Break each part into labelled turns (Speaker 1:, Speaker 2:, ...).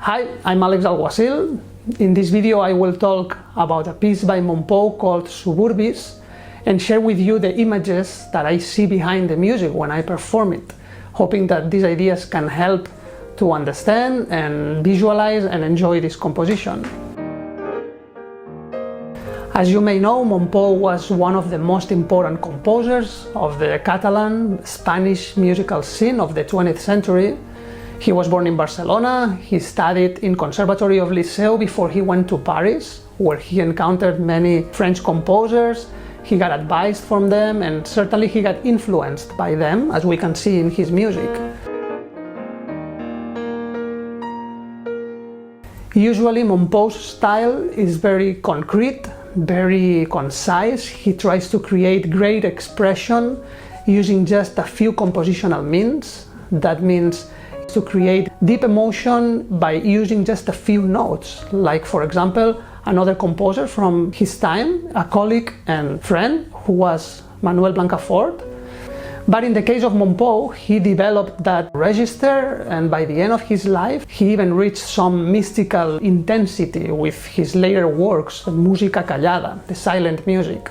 Speaker 1: Hi, I'm Alguacil. In this video I will talk about a piece by Mompou called Suburbis and share with you the images that I see behind the music when I perform it, hoping that these ideas can help to understand and visualize and enjoy this composition. As you may know, Mompou was one of the most important composers of the Catalan, Spanish musical scene of the 20th century. He was born in Barcelona. He studied in Conservatory of Liceu before he went to Paris, where he encountered many French composers. He got advice from them, and certainly he got influenced by them, as we can see in his music. Usually Mompou's style is very concrete, very concise. He tries to create great expression using just a few compositional means. That means to create deep emotion by using just a few notes, like for example another composer from his time, a colleague and friend, who was Manuel Blancafort. But in the case of Mompou, he developed that register, and by the end of his life he even reached some mystical intensity with his later works, Música Callada, the silent music.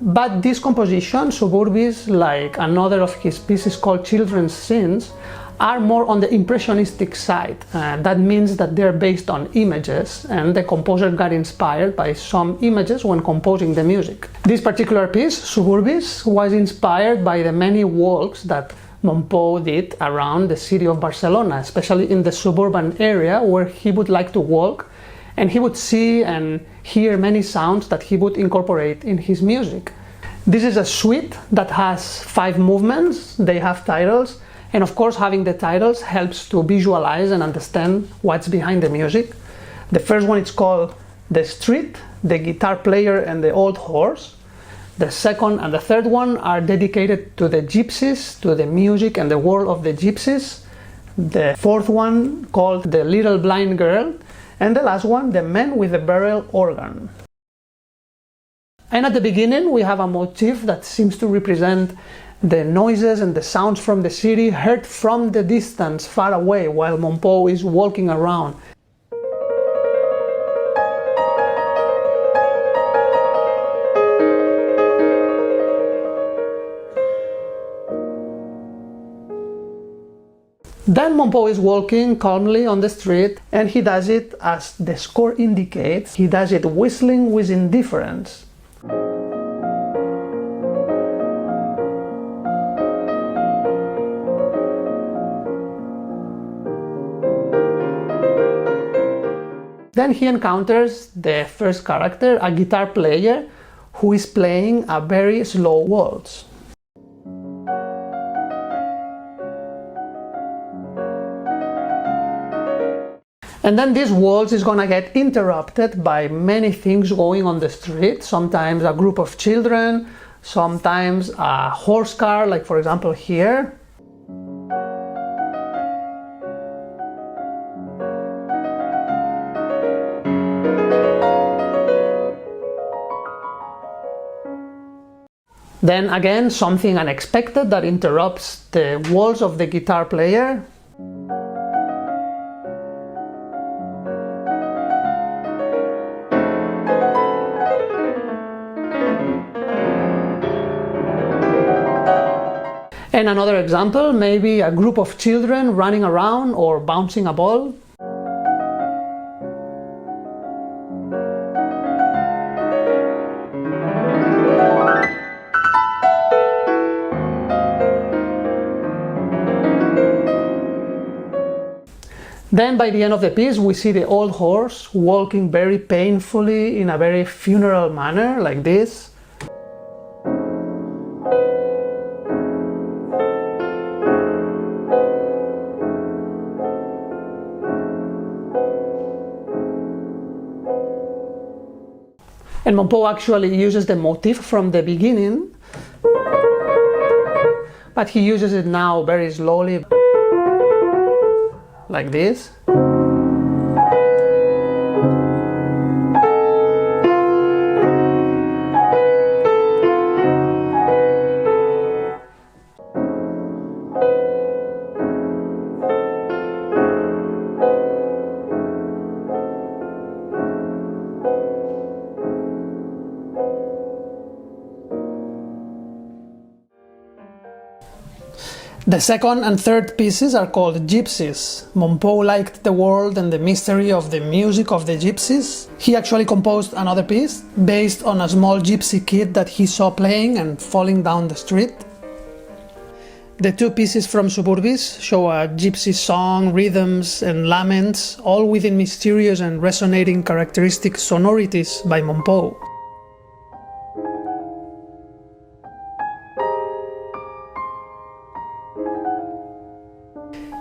Speaker 1: But this composition, Suburbis, like another of his pieces called Children's Scenes, are more on the impressionistic side. That means that they're based on images, and the composer got inspired by some images when composing the music. This particular piece, Suburbis, was inspired by the many walks that Mompou did around the city of Barcelona, especially in the suburban area where he would like to walk, and he would see and hear many sounds that he would incorporate in his music. This is a suite that has 5 movements. They have titles, and of course having the titles helps to visualize and understand what's behind the music. The first one is called The Street, the Guitar Player and the Old Horse. The second and the third one are dedicated to the gypsies, to the music and the world of the gypsies. The fourth one called The Little Blind Girl, and the last one, The Men with the Barrel Organ. And at the beginning we have a motif that seems to represent the noises and the sounds from the city heard from the distance, far away, while Mompou is walking around. Then Mompou is walking calmly on the street, and he does it, as the score indicates, he does it whistling with indifference. Then he encounters the first character, a guitar player, who is playing a very slow waltz. And then this waltz is gonna get interrupted by many things going on the street, sometimes a group of children, sometimes a horse car, like for example here. Then again, something unexpected that interrupts the waltz of the guitar player. And another example, maybe a group of children running around or bouncing a ball. Then by the end of the piece we see the old horse walking very painfully in a very funeral manner, like this. And Mompou actually uses the motif from the beginning, but he uses it now very slowly, like this. The second and third pieces are called gypsies. Mompou liked the world and the mystery of the music of the gypsies. He actually composed another piece based on a small gypsy kid that he saw playing and falling down the street. The two pieces from Suburbis show a gypsy song, rhythms and laments, all within mysterious and resonating characteristic sonorities by Mompou.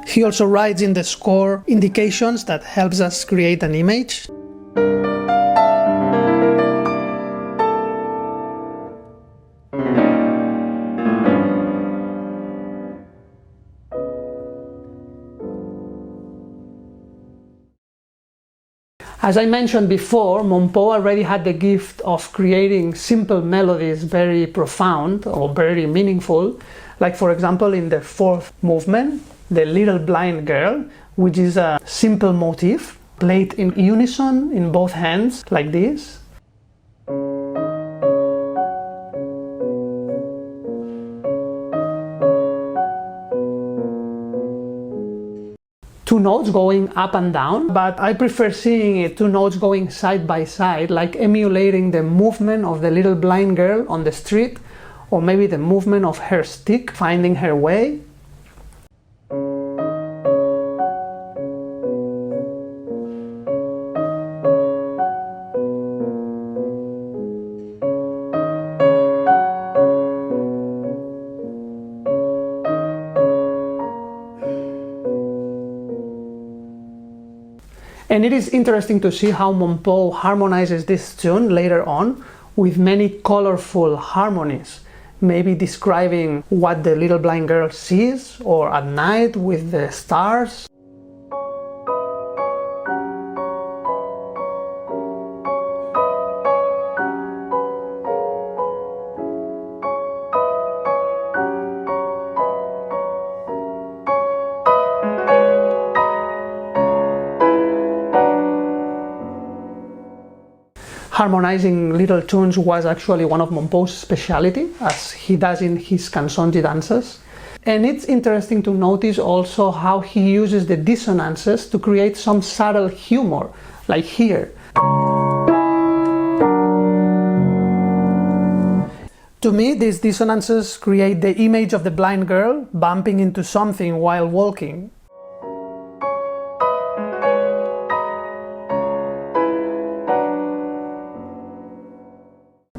Speaker 1: He also writes in the score indications that helps us create an image. As I mentioned before, Mompou already had the gift of creating simple melodies very profound or very meaningful, like for example in the fourth movement, The Little Blind Girl, which is a simple motif played in unison in both hands, like this. Two notes going up and down, but I prefer seeing it two notes going side by side, like emulating the movement of the little blind girl on the street, or maybe the movement of her stick finding her way. And it is interesting to see how Mompou harmonizes this tune later on with many colorful harmonies, maybe describing what the little blind girl sees, or at night with the stars. Harmonizing little tunes was actually one of Mompou's specialty, as he does in his canzoni danzas. And it's interesting to notice also how he uses the dissonances to create some subtle humor, like here. To me, these dissonances create the image of the blind girl bumping into something while walking.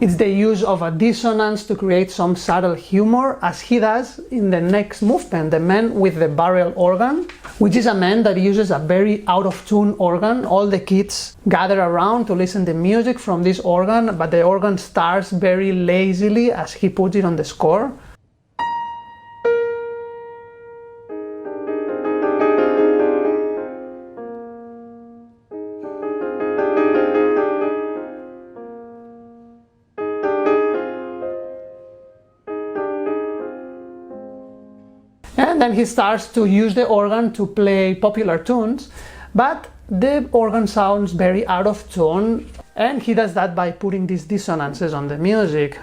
Speaker 1: It's the use of a dissonance to create some subtle humor, as he does in the next movement, the man with the barrel organ, which is a man that uses a very out-of-tune organ. All the kids gather around to listen to music from this organ, but the organ starts very lazily, as he puts it on the score. And then he starts to use the organ to play popular tunes, but the organ sounds very out of tune, and he does that by putting these dissonances on the music.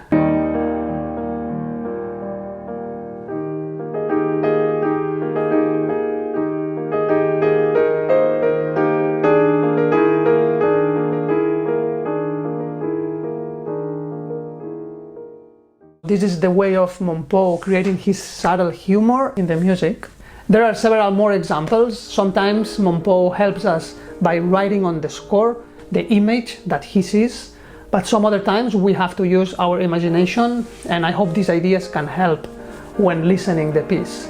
Speaker 1: This is the way of Mompou creating his subtle humor in the music. There are several more examples. Sometimes Mompou helps us by writing on the score the image that he sees, but some other times we have to use our imagination, and I hope these ideas can help when listening the piece.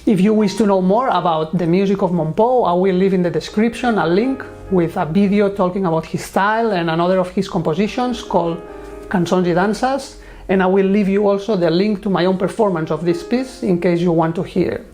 Speaker 1: If you wish to know more about the music of Mompou, I will leave in the description a link with a video talking about his style and another of his compositions called Canzoni Danzas, and I will leave you also the link to my own performance of this piece in case you want to hear it.